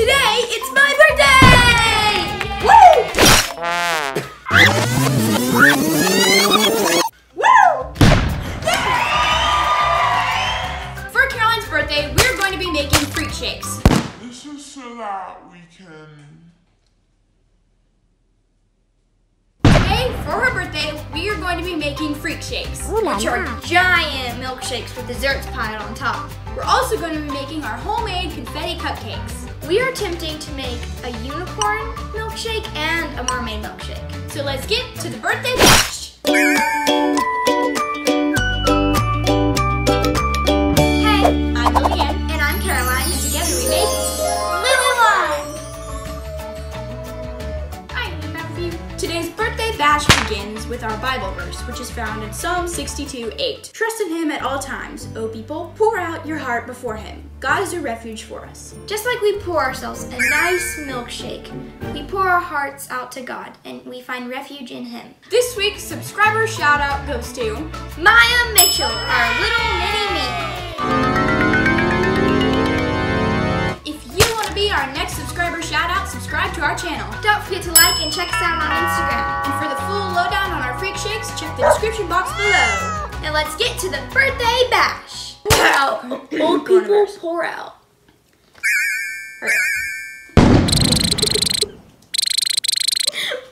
today it's my birthday! Woo! Woo! Yay! For Caroline's birthday, we're going to be making fruit shakes. This is so that we can... Today, for her birthday, we are going to be making fruit shakes, which are giant milkshakes with desserts piled on top. We're also going to be making our homemade confetti cupcakes. We are attempting to make a unicorn milkshake and a mermaid milkshake. So let's get to the birthday bash. Hey, I'm Lillian. And I'm Caroline. Together we make I remember you. Today's birthday bash begins with our Bible verse, which is found in Psalm 62:8. Trust in him at all times, O people. Pour out your heart before him. God is a refuge for us. Just like we pour ourselves a nice milkshake, we pour our hearts out to God and we find refuge in him. This week's subscriber shout out goes to Maya Mitchell, our little mini me. If you want to be our next subscriber shout out, subscribe to our channel. Don't forget to like and check us out on Instagram. And for the full lowdown on our freak shakes, check the description box below. Now let's get to the birthday bash. Wow, old people pour out. What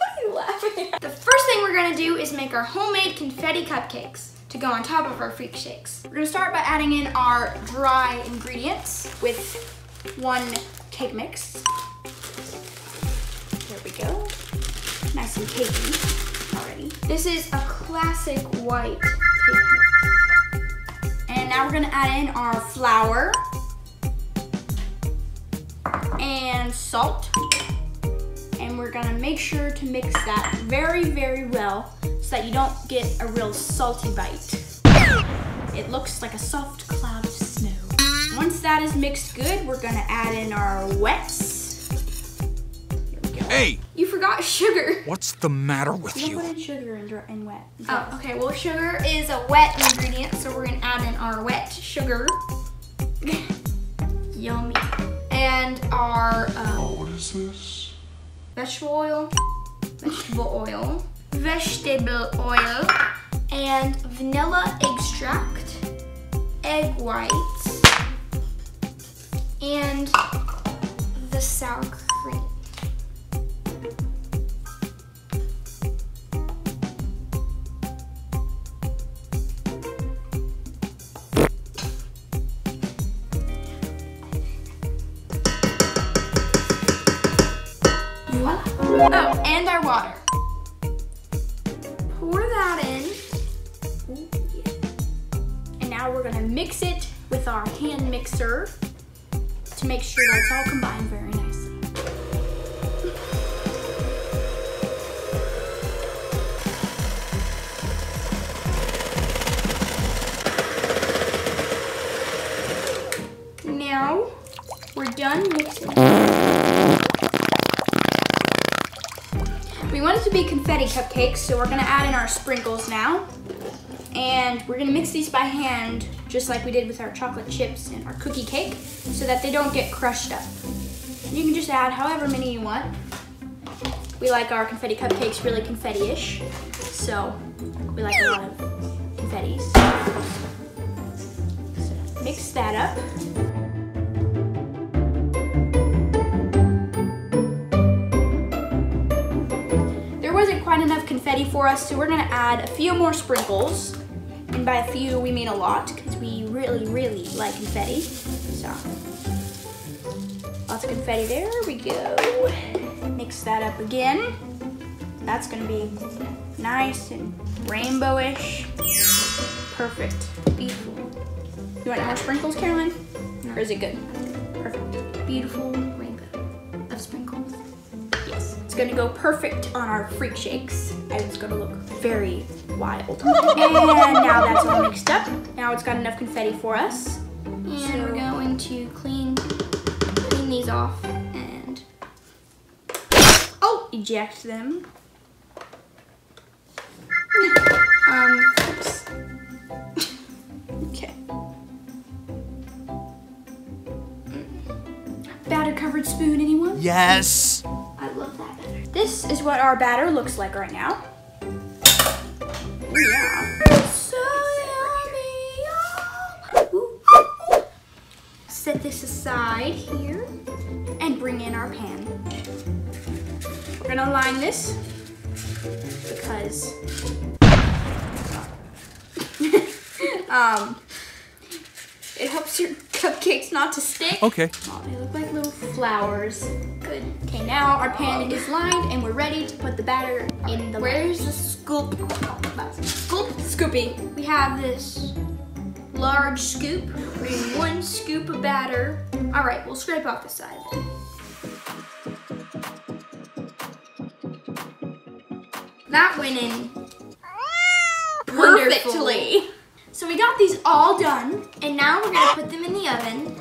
are you laughing at? The first thing we're gonna do is make our homemade confetti cupcakes to go on top of our freak shakes. We're gonna start by adding in our dry ingredients with 1 cake mix. There we go. Nice and cakey already. This is a classic white cake mix. And now we're gonna add in our flour and salt. And we're gonna make sure to mix that very, very well so that you don't get a real salty bite. It looks like a soft cloud of snow. Once that is mixed good, we're gonna add in our wets. Here we go. Hey! You forgot sugar. What's the matter with You you? don't put in sugar and wet. Oh, okay, well sugar is a wet ingredient, so we're gonna add in our wet sugar. Yummy. And our What is this? vegetable oil, and vanilla extract, egg whites, and the sour cream. Voila. Oh, and our water. Pour that in. Ooh, yeah. And now we're gonna mix it with our hand mixer to make sure that it's all combined very nicely. Now we're done mixing. We want it to be confetti cupcakes, so we're gonna add in our sprinkles now. And we're gonna mix these by hand, just like we did with our chocolate chips and our cookie cake, so that they don't get crushed up. You can just add however many you want. We like our confetti cupcakes really confetti-ish, so we like a lot of confettis. So mix that up. Wasn't quite enough confetti for us, so we're gonna add a few more sprinkles. And by a few, we mean a lot, because we really, really like confetti. So, lots of confetti, there we go. Mix that up again. That's gonna be nice and rainbowish. Perfect, beautiful. You want more sprinkles, Caroline? Or is it good? Perfect. Beautiful rainbow of sprinkles. Yes. It's gonna go perfect on our freak shakes. And it's gonna look very wild. And now that's all mixed up. Now it's got enough confetti for us. And we're going to clean these off and eject them. oops. Okay. Batter covered covered spoon, anyone? Yes. I love that batter. This is what our batter looks like right now. Yeah. So yummy. Ooh. Set this aside here and bring in our pan. We're gonna line this because it helps your cupcakes not to stick. Okay. Oh, they look like little flowers. Good. Okay, now our pan is lined and we're ready to put the batter in the Where's the scoop? Scoopy. We have this large scoop. We're in 1 scoop of batter. All right, we'll scrape off the side then. That went in perfectly. So we got these all done, And now we're gonna put them in the oven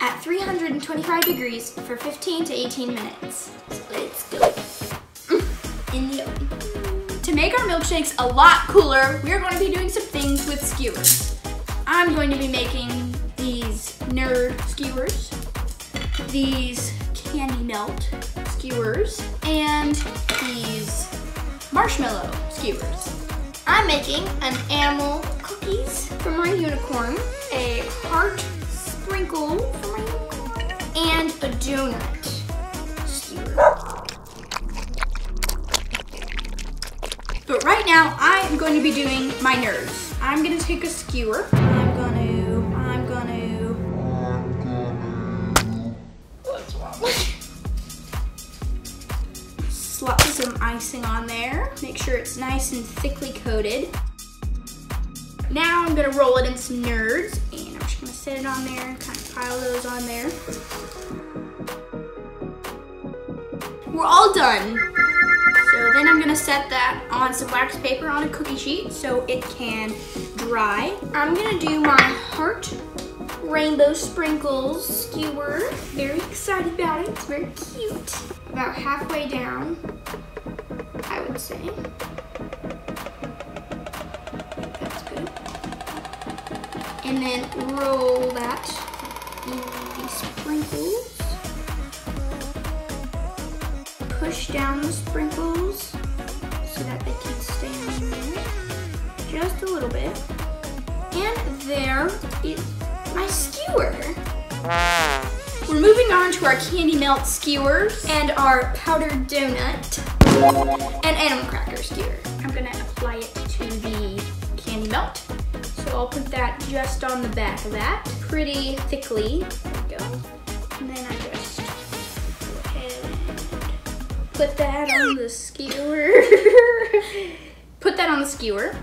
at 325 degrees for 15 to 18 minutes. So let's go. In the oven. to make our milkshakes a lot cooler, we are going to be doing some things with skewers. I'm going to be making these nerd skewers, these candy melt skewers, and these marshmallow skewers. I'm making an animal cookies for my unicorn, A heart sprinkle for my unicorn, and a donut skewer. but right now I am going to be doing my nerds. I'm gonna take a skewer. I'm gonna. What's wrong? Slap some icing on there. Make sure it's nice and thickly coated. Now I'm gonna roll it in some nerds, and I'm just gonna set it on there and kind of pile those on there. We're all done. So then I'm gonna set that on some wax paper on a cookie sheet so it can dry. I'm gonna do my heart rainbow sprinkles skewer. Very excited about it. It's very cute. About halfway down, I would say. That's good. And then roll that in the sprinkles. Push down the sprinkles so that they can stay on there just a little bit. And there is my skewer. We're moving on to our candy melt skewers. And our powdered donut and animal cracker skewer. I'm gonna apply it to the candy melt. So I'll put that just on the back of that, pretty thickly. There we go. And then I just go ahead and put that on the skewer. Put that on the skewer.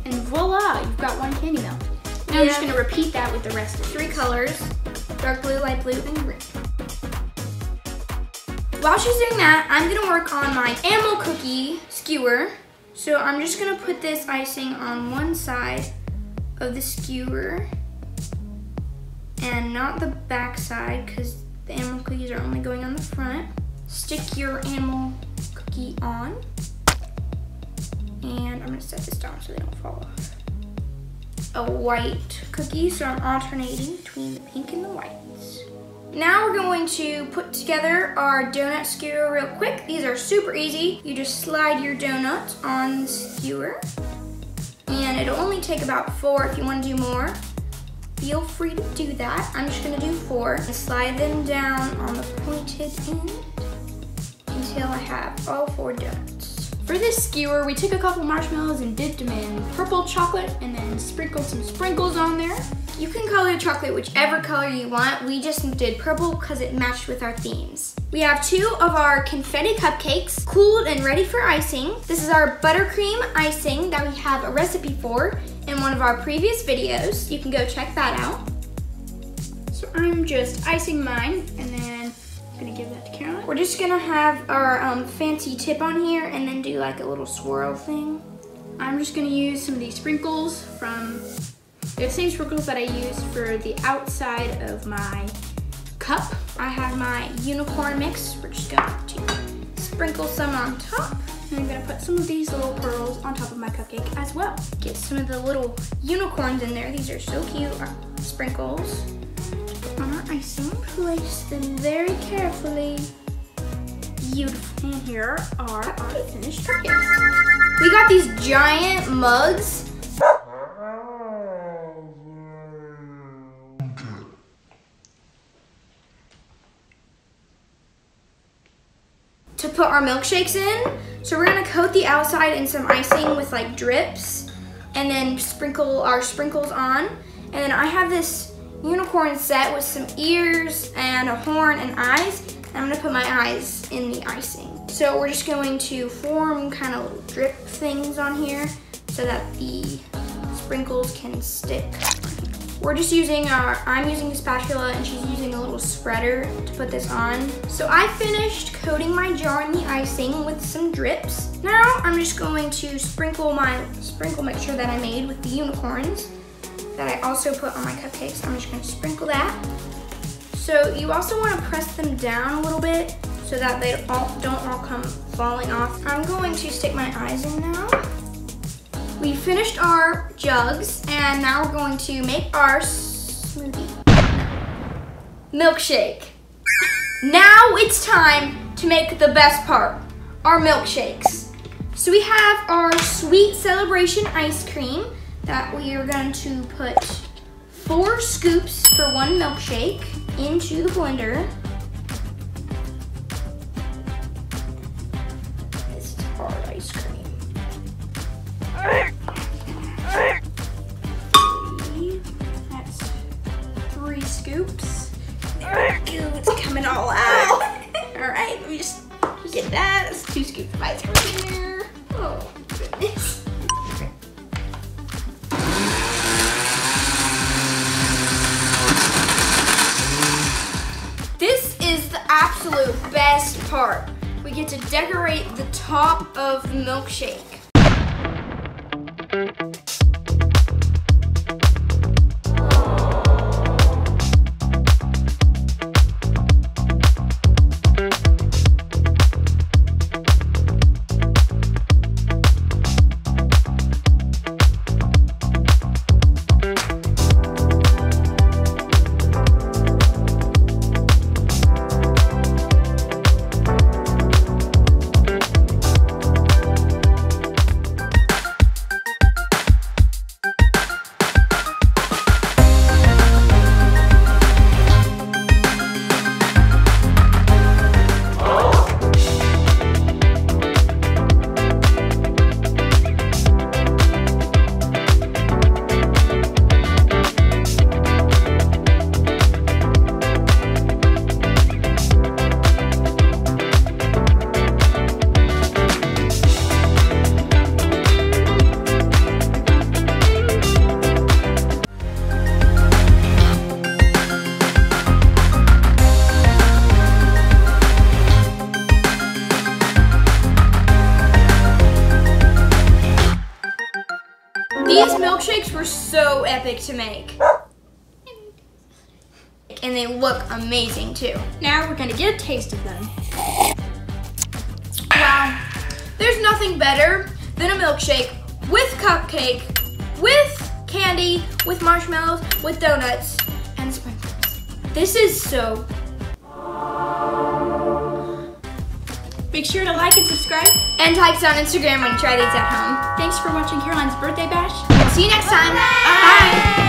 And voila, you've got one candy melt. Now I'm just gonna repeat that with the rest of 3 colors, dark blue, light blue, and green. While she's doing that, I'm gonna work on my animal cookie skewer. So I'm just gonna put this icing on one side of the skewer and not the back side because the animal cookies are only going on the front. Stick your animal cookie on. And I'm gonna set this down so they don't fall off. A white cookie, so I'm alternating between the pink and the whites. Now we're going to put together our donut skewer real quick. These are super easy. You just slide your donuts on the skewer. And it'll only take about 4 if you want to do more. Feel free to do that. I'm just gonna do 4. And slide them down on the pointed end until I have all 4 donuts. For this skewer, we took a couple marshmallows and dipped them in purple chocolate and then sprinkled some sprinkles on there. You can color the chocolate whichever color you want. We just did purple because it matched with our themes. We have 2 of our confetti cupcakes cooled and ready for icing. This is our buttercream icing that we have a recipe for in one of our previous videos. You can go check that out. So I'm just icing mine and then I'm gonna give that to Caroline. We're just gonna have our fancy tip on here and then do like a little swirl thing. I'm just gonna use some of these sprinkles from the same sprinkles that I used for the outside of my cup. I have my unicorn mix. We're just going to sprinkle some on top. And I'm gonna put some of these little pearls on top of my cupcake as well. Get some of the little unicorns in there. These are so cute. Our sprinkles on our icing. Place them very carefully. Beautiful. And here are our finished cupcakes. We got these giant mugs. To put our milkshakes in. So we're gonna coat the outside in some icing with like drips and then sprinkle our sprinkles on. And then I have this unicorn set with some ears and a horn and eyes. And I'm gonna put my eyes in the icing. So we're just going to form kind of little drip things on here so that the sprinkles can stick. We're just using I'm using a spatula and she's using a little spreader to put this on. So I finished coating my jar in the icing with some drips. Now I'm just going to sprinkle my sprinkle mixture that I made with the unicorns that I also put on my cupcakes. I'm just gonna sprinkle that. So you also wanna press them down a little bit so that they don't all come falling off. I'm going to stick my eyes in now. We finished our jugs and now we're going to make our smoothie. Milkshake. Now it's time to make the best part, our milkshakes. So we have our sweet celebration ice cream that we are going to put 4 scoops for 1 milkshake into the blender. This is hard ice cream. That's 3 scoops. There we go, it's coming all out. All right, let me just get that. That's 2 scoops of ice cream there. Oh, goodness. This is the absolute best part. We get to decorate the top of the milkshake. These milkshakes were so epic to make. And they look amazing too. Now we're gonna get a taste of them. Wow, there's nothing better than a milkshake with cupcake, with candy, with marshmallows, with donuts, and sprinkles. This is so. Make sure to like and subscribe. And type us on Instagram when you try these at home. Thanks for watching Caroline's Birthday Bash. See you next time. Bye.